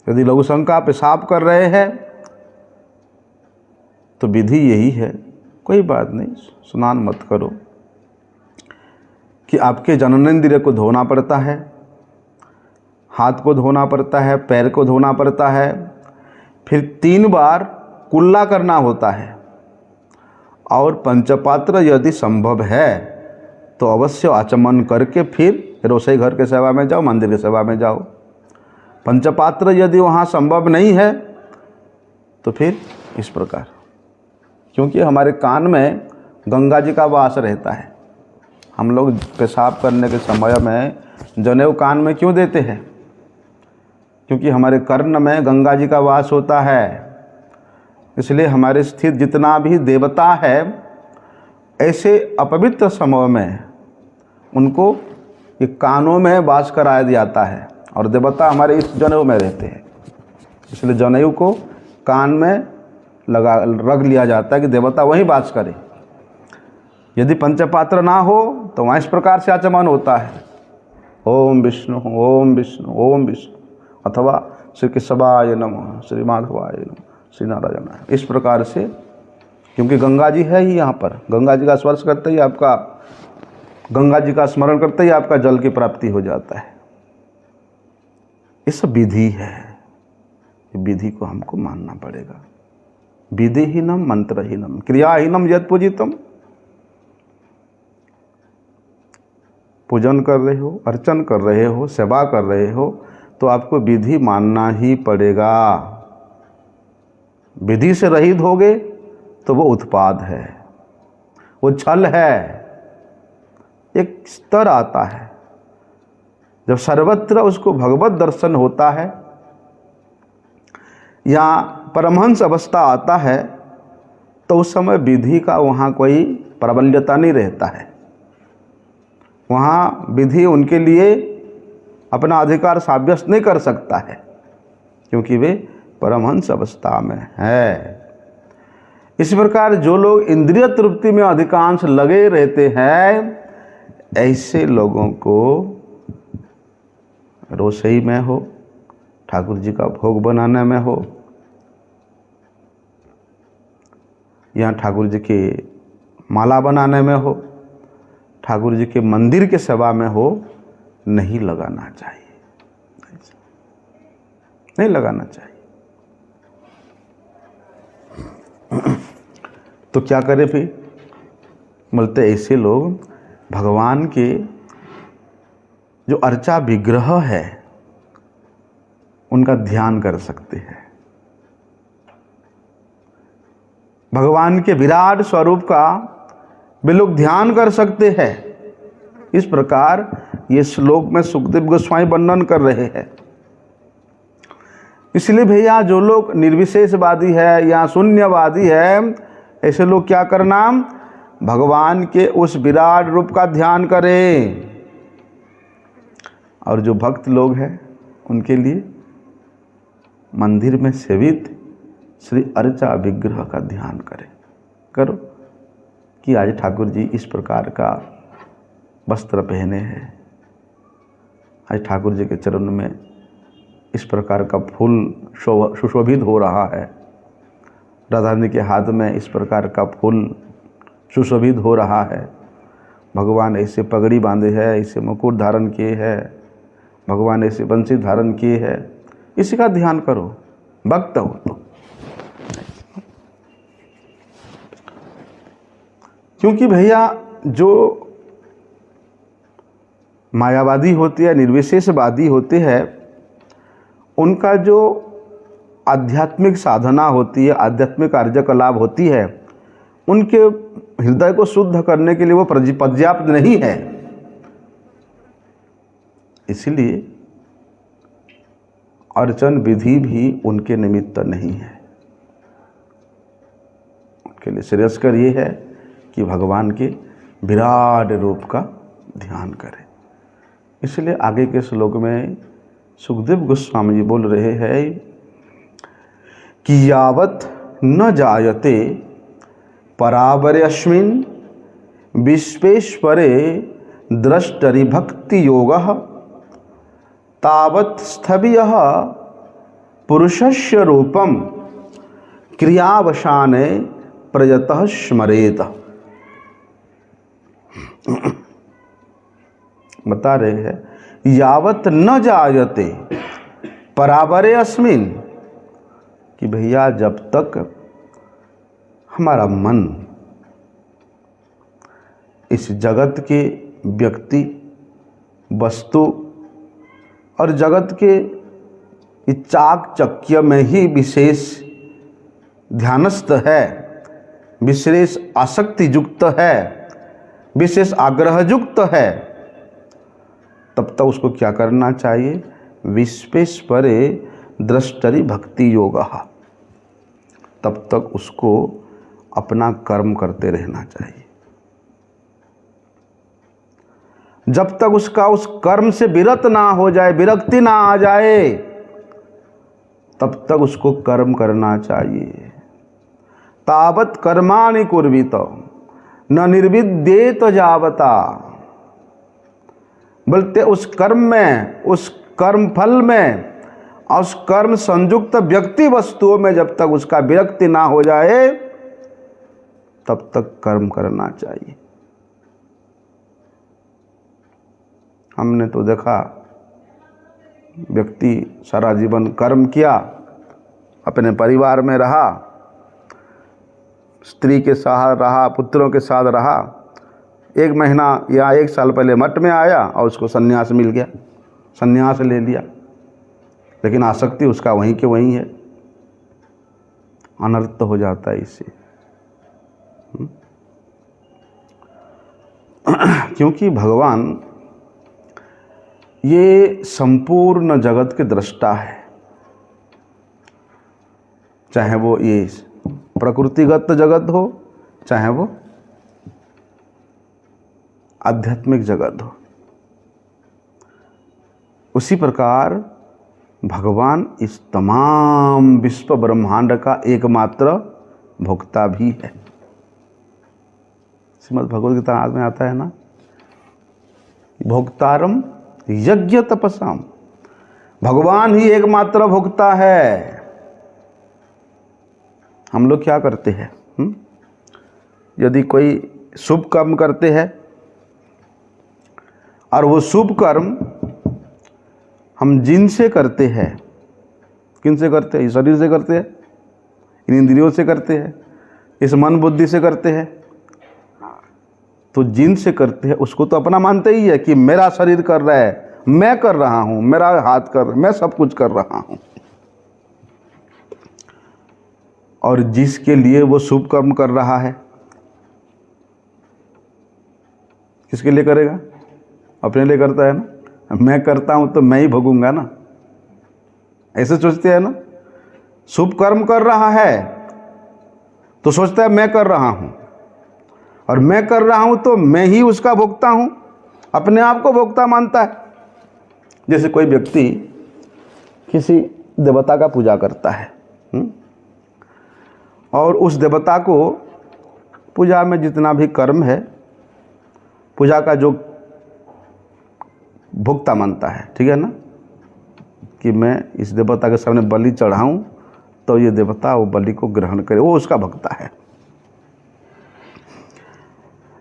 यदि लघु शंका पेशाब कर रहे हैं तो विधि यही है, कोई बात नहीं, स्नान मत करो, कि आपके जननेंद्रिय को धोना पड़ता है, हाथ को धोना पड़ता है, पैर को धोना पड़ता है, फिर 3 बार कुल्ला करना होता है और पंचपात्र यदि संभव है तो अवश्य आचमन करके फिर रसोई घर के सेवा में जाओ, मंदिर की सेवा में जाओ। पंचपात्र यदि वहाँ संभव नहीं है तो फिर इस प्रकार, क्योंकि हमारे कान में गंगा जी का वास रहता है। हम लोग पेशाब करने के समय में जनेऊ कान में क्यों देते हैं? क्योंकि हमारे कर्ण में गंगा जी का वास होता है। इसलिए हमारे स्थित जितना भी देवता है, ऐसे अपवित्र समय में उनको ये कानों में वास कराया जाता है और देवता हमारे इस जनेऊ में रहते हैं, इसलिए जनेऊ को कान में रख लिया जाता है कि देवता वहीं वास करे। यदि पंचपात्र ना हो तो वहाँ इस प्रकार से आचमन होता है, ओम विष्णु ओम विष्णु ओम विष्णु, अथवा श्री केशवाय नमः, श्री माधवाय नमः, श्री नारायण, इस प्रकार से। क्योंकि गंगा जी है ही यहाँ पर, गंगा जी का स्पर्श करते ही आपका, गंगा जी का स्मरण करते ही आपका जल की प्राप्ति हो जाता है। ये सब विधि है, विधि को हमको मानना पड़ेगा। विधिहीनम मंत्रहीनम क्रियाहीनम यद पूजितम। पूजन कर रहे हो, अर्चन कर रहे हो, सेवा कर रहे हो, तो आपको विधि मानना ही पड़ेगा। विधि से रहित होगे तो वो उत्पाद है, वो छल है। एक स्तर आता है जब सर्वत्र उसको भगवत दर्शन होता है या परमहंस अवस्था आता है, तो उस समय विधि का वहाँ कोई प्राबल्यता नहीं रहता है। वहाँ विधि उनके लिए अपना अधिकार साब्यस्त नहीं कर सकता है, क्योंकि वे परमहंस अवस्था में है। इस प्रकार जो लोग इंद्रिय तृप्ति में अधिकांश लगे रहते हैं, ऐसे लोगों को रसोई में हो, ठाकुर जी का भोग बनाने में हो, या ठाकुर जी के माला बनाने में हो, ठाकुर जी के मंदिर के सेवा में हो, नहीं लगाना चाहिए, नहीं लगाना चाहिए। तो क्या करें फिर? बोलते ऐसे लोग भगवान के जो अर्चा विग्रह है उनका ध्यान कर सकते हैं। भगवान के विराट स्वरूप का वे लोग ध्यान कर सकते हैं। इस प्रकार ये श्लोक में सुखदेव गोस्वामी वर्णन कर रहे हैं। इसलिए भैया जो लोग निर्विशेषवादी है या शून्यवादी है, ऐसे लोग क्या करना, भगवान के उस विराट रूप का ध्यान करें। और जो भक्त लोग हैं उनके लिए मंदिर में सेवित श्री अर्चा विग्रह का ध्यान करें। करो कि आज ठाकुर जी इस प्रकार का वस्त्र पहने हैं, आज ठाकुर जी के चरण में इस प्रकार का फूल सुशोभित हो रहा है, राधा रानी के हाथ में इस प्रकार का फूल सुशोभित हो रहा है, भगवान ऐसे पगड़ी बांधे हैं, ऐसे मुकुट धारण किए हैं, भगवान ऐसे बंसी धारण किए हैं, इसी का ध्यान करो, भक्त हो तो। क्योंकि भैया जो मायावादी होते हैं, निर्विशेषवादी होते हैं, उनका जो आध्यात्मिक साधना होती है, आध्यात्मिक कार्यकलाप होती है, उनके हृदय को शुद्ध करने के लिए वो पर्याप्त नहीं है। इसलिए अर्चन विधि भी उनके निमित्त नहीं है। उनके लिए श्रेयस्कर ये है कि भगवान के विराट रूप का ध्यान करें। इसलिए आगे के श्लोक में सुखदेव गोस्वामी जी बोल रहे हैं कि यावत न जायते परावरेऽस्मिन् विश्वेश्वरे द्रष्टरि भक्ति योगः तावत् स्थवियः पुरुषस्य रूपम क्रियावशाने प्रयतः स्मरेत। बता रहे हैं यावत न जायते परावरेऽस्मिन्, कि भैया जब तक हमारा मन इस जगत के व्यक्ति, वस्तु और जगत के चाकचक्य में ही विशेष ध्यानस्थ है, विशेष आसक्ति युक्त है, विशेष आग्रह युक्त है, तब तक उसको क्या करना चाहिए? विश्वेश्वरे द्रष्टरि भक्ति योगः, तब तक उसको अपना कर्म करते रहना चाहिए। जब तक उसका उस कर्म से विरत ना हो जाए, विरक्ति ना आ जाए, तब तक उसको कर्म करना चाहिए। तावत कर्माणि कुर्वीत न निर्विद्येत जावता। बोलते उस कर्म में, उस कर्म फल में और उस कर्म संयुक्त व्यक्ति वस्तुओं में जब तक उसका विरक्ति ना हो जाए, तब तक कर्म करना चाहिए। हमने तो देखा व्यक्ति सारा जीवन कर्म किया, अपने परिवार में रहा, स्त्री के साथ रहा, पुत्रों के साथ रहा, 1 महीना या 1 साल पहले मठ में आया और उसको सन्यास मिल गया, सन्यास ले लिया, लेकिन आसक्ति उसका वहीं के वहीं है। अनर्थ हो जाता है इससे। क्योंकि भगवान ये संपूर्ण जगत के दृष्टा है, चाहे वो ये प्रकृतिगत जगत हो, चाहे वो आध्यात्मिक जगत हो। उसी प्रकार भगवान इस तमाम विश्व ब्रह्मांड का एकमात्र भोक्ता भी है। श्रीमद् भगवद गीता में आता है ना, भोक्तारम यज्ञ तपसाम। भगवान ही एकमात्र भोक्ता है। हम लोग क्या करते हैं? यदि कोई शुभ कर्म करते हैं और वो शुभ कर्म हम जिनसे करते हैं, किन से करते हैं? इस शरीर से करते हैं, इन इंद्रियों से करते हैं, इस मन बुद्धि से करते हैं। तो जिनसे करते हैं उसको तो अपना मानते ही है कि मेरा शरीर कर रहा है, मैं कर रहा हूं, मेरा हाथ कर रहा है, मैं सब कुछ कर रहा हूं। और जिसके लिए वो शुभ कर्म कर रहा है, किसके लिए करेगा? अपने लिए करता है ना। मैं करता हूं तो मैं ही भोगूंगा ना, ऐसे सोचते हैं ना। शुभ कर्म कर रहा है तो सोचता है मैं कर रहा हूं, और मैं कर रहा हूं तो मैं ही उसका भोक्ता हूं, अपने आप को भोक्ता मानता है। जैसे कोई व्यक्ति किसी देवता का पूजा करता है, और उस देवता को पूजा में जितना भी कर्म है, पूजा का जो भोक्ता मानता है, ठीक है ना, कि मैं इस देवता के सामने बलि चढ़ाऊं तो ये देवता वो बलि को ग्रहण करे, वो उसका भोक्ता है।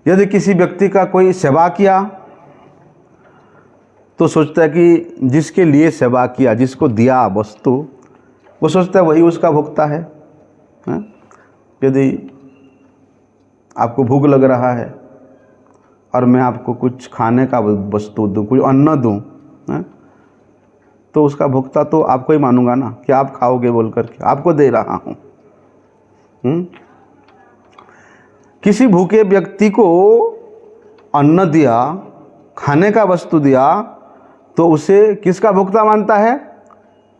यदि किसी व्यक्ति का कोई सेवा किया तो सोचता है कि जिसके लिए सेवा किया, जिसको दिया वस्तु, वो सोचता है वही उसका भोक्ता है। यदि आपको भूख लग रहा है और मैं आपको कुछ खाने का वस्तु दूं, कुछ अन्न दूं, तो उसका भोक्ता तो आपको ही मानूंगा ना, कि आप खाओगे बोल करके आपको दे रहा हूं। किसी भूखे व्यक्ति को अन्न दिया, खाने का वस्तु दिया, तो उसे किसका भोक्ता मानता है?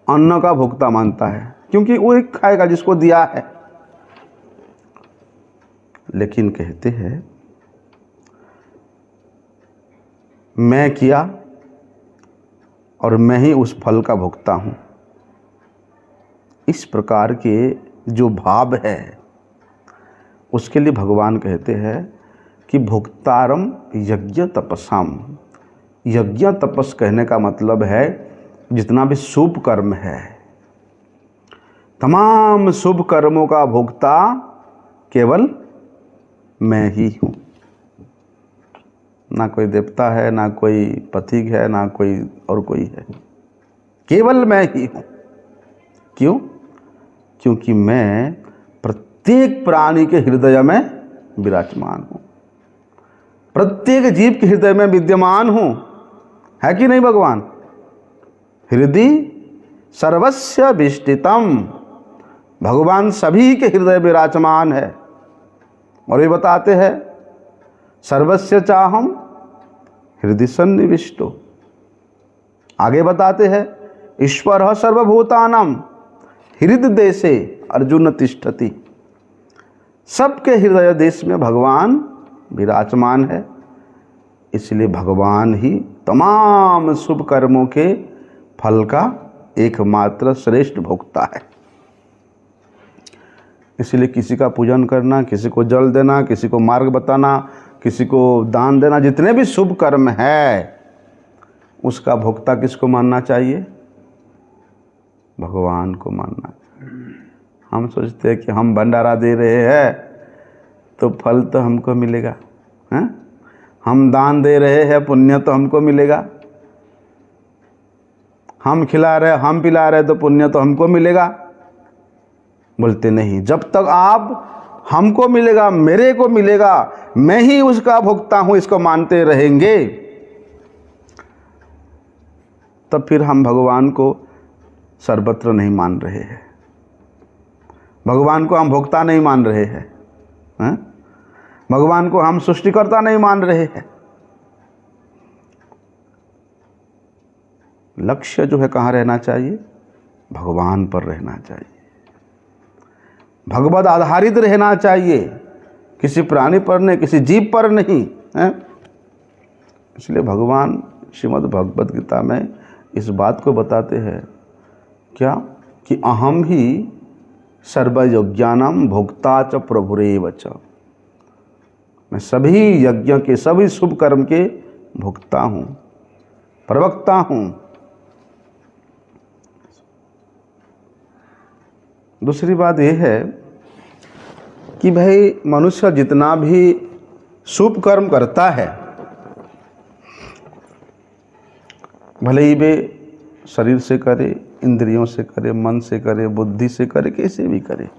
अन्न का भोक्ता मानता है, क्योंकि वो एक खाएगा जिसको दिया है। लेकिन कहते हैं मैं किया और मैं ही उस फल का भोक्ता हूं। इस प्रकार के जो भाव है उसके लिए भगवान कहते हैं कि भोक्तारम यज्ञ तपसाम। यज्ञ तपस कहने का मतलब है जितना भी शुभ कर्म है, तमाम शुभ कर्मों का भोक्ता केवल मैं ही हूं। ना कोई देवता है, ना कोई पथिक है, ना कोई और कोई है, केवल मैं ही हूं। क्यों? क्योंकि मैं प्रत्येक प्राणी के हृदय में विराजमान हूं, प्रत्येक जीव के हृदय में विद्यमान हूं। है कि नहीं भगवान? हृदय सर्वस्य विष्टितम। भगवान सभी के हृदय विराजमान है। और ये बताते हैं सर्वस्य चाहम हृदय सन्निविष्टो। आगे बताते हैं ईश्वर सर्वभूतानां हृदय देशे अर्जुन तिष्ठति। सबके हृदय देश में भगवान विराजमान है। इसलिए भगवान ही तमाम शुभ कर्मों के फल का एकमात्र श्रेष्ठ भोक्ता है। इसलिए किसी का पूजन करना, किसी को जल देना, किसी को मार्ग बताना, किसी को दान देना, जितने भी शुभ कर्म है उसका भोक्ता किसको मानना चाहिए? भगवान को मानना चाहिए। हम सोचते हैं कि हम भंडारा दे रहे हैं तो फल तो हमको मिलेगा, हैं? हम दान दे रहे हैं पुण्य तो हमको मिलेगा, हम खिला रहे हम पिला रहे तो पुण्य तो हमको मिलेगा। बोलते नहीं, जब तक आप हमको मिलेगा, मेरे को मिलेगा, मैं ही उसका भोक्ता हूं, इसको मानते रहेंगे, तब फिर हम भगवान को सर्वत्र नहीं मान रहे हैं, भगवान को हम भोक्ता नहीं मान रहे हैं, हैं? भगवान को हम सृष्टिकर्ता नहीं मान रहे हैं। लक्ष्य जो है कहाँ रहना चाहिए? भगवान पर रहना चाहिए, भगवद आधारित रहना चाहिए, किसी प्राणी पर नहीं, किसी जीव पर नहीं, है? इसलिए भगवान श्रीमद् भगवद गीता में इस बात को बताते हैं क्या कि अहम ही सर्वयज्ञानां भोक्ता च प्रभुरेव च, मैं सभी यज्ञ के, सभी शुभ कर्म के भोक्ता हूँ, प्रवक्ता हूँ। दूसरी बात यह है कि भाई मनुष्य जितना भी शुभ कर्म करता है, भले ही वे शरीर से करे, इंद्रियों से करे, मन से करे, बुद्धि से करे, कैसे भी करे,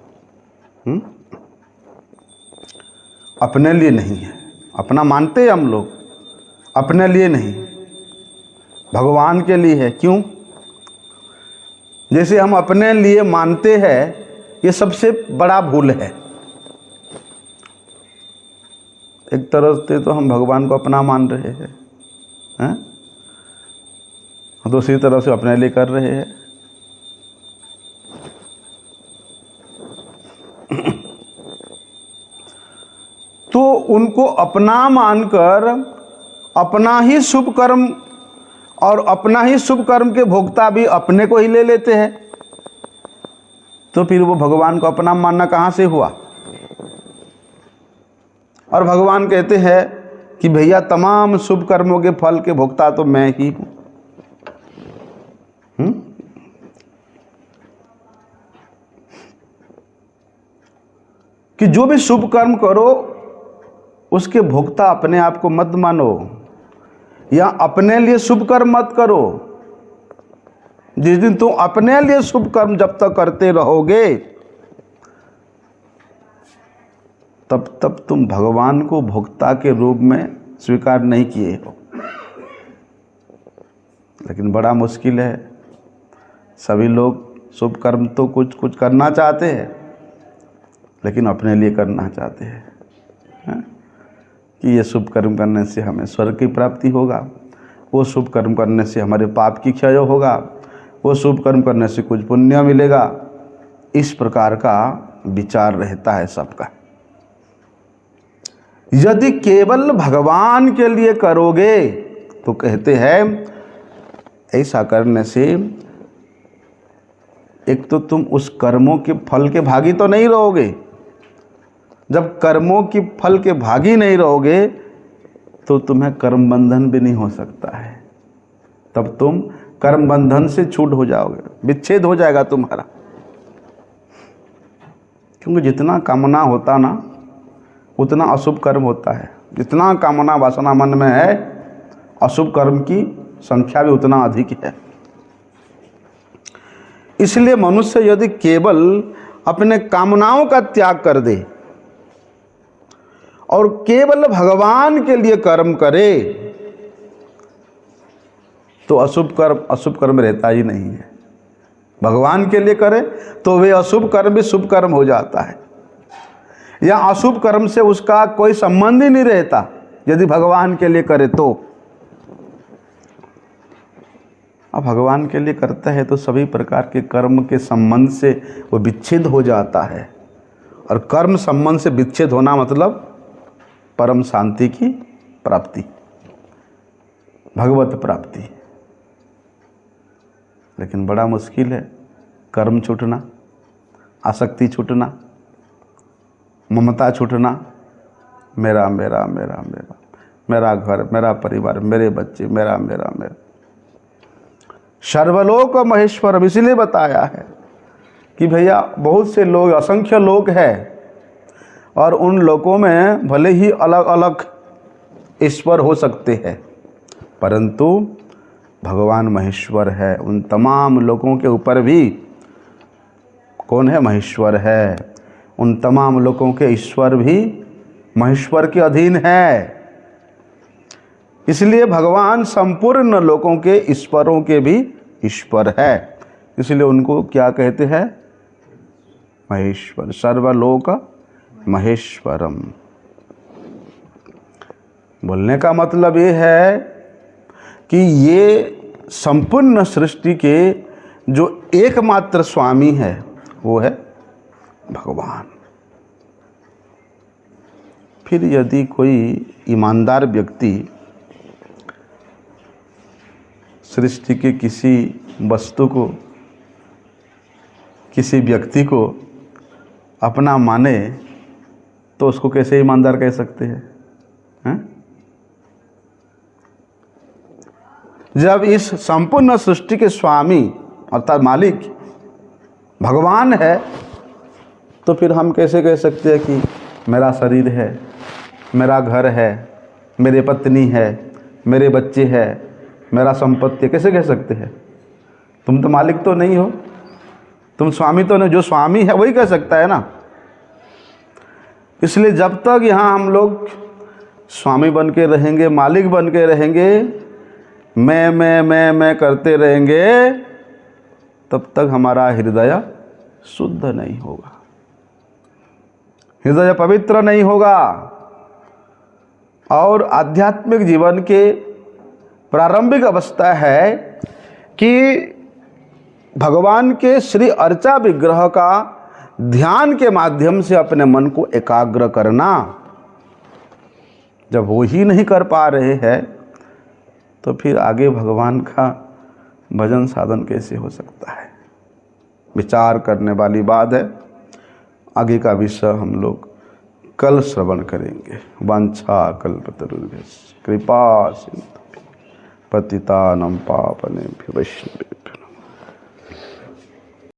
अपने लिए नहीं है। अपना मानते हैं हम लोग, अपने लिए नहीं, भगवान के लिए है। क्यों? जैसे हम अपने लिए मानते हैं, ये सबसे बड़ा भूल है। एक तरह से तो हम भगवान को अपना मान रहे हैं, हैं? दूसरी तरफ से अपने लिए कर रहे हैं। तो उनको अपना मानकर अपना ही शुभ कर्म और अपना ही शुभ कर्म के भोक्ता भी अपने को ही ले लेते हैं, तो फिर वो भगवान को अपना मानना कहाँ से हुआ? और भगवान कहते हैं कि भैया तमाम शुभ कर्मों के फल के भोक्ता तो मैं ही हूँ। कि जो भी शुभ कर्म करो उसके भोक्ता अपने आप को मत मानो, या अपने लिए शुभ कर्म मत करो। जिस दिन तुम अपने लिए शुभ कर्म जब तक करते रहोगे, तब तुम भगवान को भोक्ता के रूप में स्वीकार नहीं किए हो। लेकिन बड़ा मुश्किल है, सभी लोग शुभ कर्म तो कुछ करना चाहते हैं, लेकिन अपने लिए करना चाहते हैं कि ये शुभ कर्म करने से हमें स्वर्ग की प्राप्ति होगा, वो शुभ कर्म करने से हमारे पाप की क्षय होगा, वो शुभ कर्म करने से कुछ पुण्य मिलेगा। इस प्रकार का विचार रहता है सबका। यदि केवल भगवान के लिए करोगे तो कहते हैं ऐसा करने से एक तो तुम उस कर्मों के फल के भागी तो नहीं रहोगे। जब कर्मों की फल के भागी नहीं रहोगे तो तुम्हें कर्म बंधन भी नहीं हो सकता है, तब तुम कर्म बंधन से छूट हो जाओगे, विच्छेद हो जाएगा तुम्हारा। क्योंकि जितना कामना होता ना उतना अशुभ कर्म होता है, जितना कामना वासना मन में है अशुभ कर्म की संख्या भी उतना अधिक है। इसलिए मनुष्य यदि केवल अपने कामनाओं का त्याग कर दे और केवल भगवान के लिए कर्म करे तो अशुभ कर्म रहता ही नहीं है। भगवान के लिए करे तो वे अशुभ कर्म भी शुभ कर्म हो जाता है, या अशुभ कर्म से उसका कोई संबंध ही नहीं रहता यदि भगवान के लिए करे तो। अब भगवान के लिए करता है तो सभी प्रकार के कर्म के संबंध से वो विच्छेद हो जाता है, और कर्म संबंध से विच्छेद होना मतलब परम शांति की प्राप्ति। भगवत प्राप्ति। लेकिन बड़ा मुश्किल है कर्म छूटना, आसक्ति छूटना, ममता छूटना। मेरा मेरा मेरा मेरा, मेरा घर, मेरा परिवार, मेरे बच्चे, मेरा मेरा मेरा। सर्वलोक महेश्वरम इसलिए बताया है कि भैया बहुत से लोग, असंख्य लोग हैं, और उन लोगों में भले ही अलग अलग ईश्वर हो सकते हैं, परंतु भगवान महेश्वर है। उन तमाम लोगों के ऊपर भी कौन है? महेश्वर है। उन तमाम लोगों के ईश्वर भी महेश्वर के अधीन है। इसलिए भगवान संपूर्ण लोगों के ईश्वरों के भी ईश्वर है। इसलिए उनको क्या कहते हैं? महेश्वर। सर्वलोक महेश्वरम। बोलने का मतलब ये है कि ये संपूर्ण सृष्टि के जो एकमात्र स्वामी है वो है भगवान। फिर यदि कोई ईमानदार व्यक्ति सृष्टि के किसी वस्तु को, किसी व्यक्ति को अपना माने तो उसको कैसे ईमानदार कह सकते हैं? जब इस संपूर्ण सृष्टि के स्वामी अर्थात मालिक भगवान है, तो फिर हम कैसे कह सकते हैं कि मेरा शरीर है, मेरा घर है, मेरी पत्नी है, मेरे बच्चे हैं, मेरा संपत्ति? कैसे कह सकते हैं? तुम तो मालिक तो नहीं हो, तुम स्वामी तो नहीं। जो स्वामी है वही कह सकता है ना। इसलिए जब तक यहाँ हम लोग स्वामी बन के रहेंगे, मालिक बन के रहेंगे, मैं करते रहेंगे, तब तक हमारा हृदय शुद्ध नहीं होगा, हृदय पवित्र नहीं होगा। और आध्यात्मिक जीवन के प्रारंभिक अवस्था है कि भगवान के श्री अर्चा विग्रह का ध्यान के माध्यम से अपने मन को एकाग्र करना। जब वो ही नहीं कर पा रहे हैं तो फिर आगे भगवान का भजन साधन कैसे हो सकता है? विचार करने वाली बात है। आगे का विषय हम लोग कल श्रवण करेंगे। वांछा कल्पतरुभ्यश्च कृपा सिंधु पतितानां पावनेभ्यो वैष्णवेभ्यो